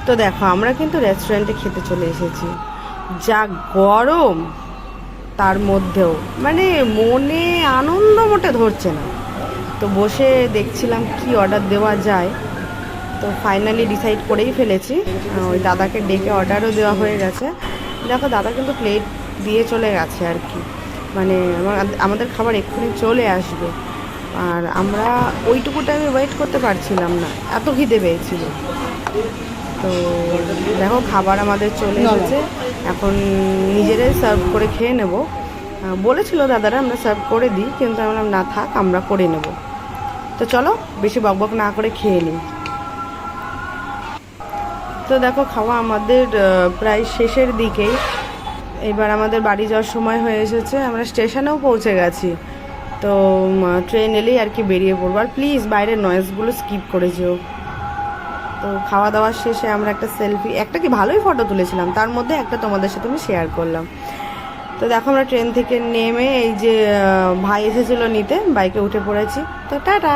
তো দেখো আমরা কিন্তু রেস্টুরেন্টে খেতে চলে এসেছি। যা গরম, তার মধ্যেও মানে মনে আনন্দ মোটে ধরছে না। তো বসে দেখছিলাম কি অর্ডার দেওয়া যায়। তো ফাইনালি ডিসাইড করেই ফেলেছি। ওই দাদাকে ডেকে অর্ডারও দেওয়া হয়ে গেছে। দেখো দাদা কিন্তু প্লেট দিয়ে চলে গেছে আর কি, মানে আমাদের খাবার এক্ষুনি চলে আসবে। আর আমরা ওইটুকু টাইমে ওয়েট করতে পারছিলাম না, এত খিদে পেয়েছিল। তো দেখো খাবার আমাদের চলে এসেছে, এখন নিজেরাই সার্ভ করে খেয়ে নেব। বলেছিল দাদারা আমরা সার্ভ করে দিই, কিন্তু আমি বললাম না থাক, আমরা করে নেব। তো চলো বেশি বকবক না করে খেয়ে নিই। তো দেখো খাওয়া আমাদের প্রায় শেষের দিকেই। এবার আমাদের বাড়ি যাওয়ার সময় হয়ে এসেছে, আমরা স্টেশনেও পৌঁছে গেছি। তো ট্রেন এলেই আর কি বেরিয়ে পড়বো। আর প্লিজ বাইরের নয়েজগুলো স্কিপ করে যেও। তো খাওয়া দাওয়ার শেষে আমরা একটা সেলফি, একটা কি ভালোই ফটো তুলেছিলাম, তার মধ্যে একটা তোমাদের সাথে আমি শেয়ার করলাম। তো দেখো আমরা ট্রেন থেকে নেমে এই যে ভাই এসেছিলো নিতে, বাইকে উঠে পড়েছি। তো টাটা।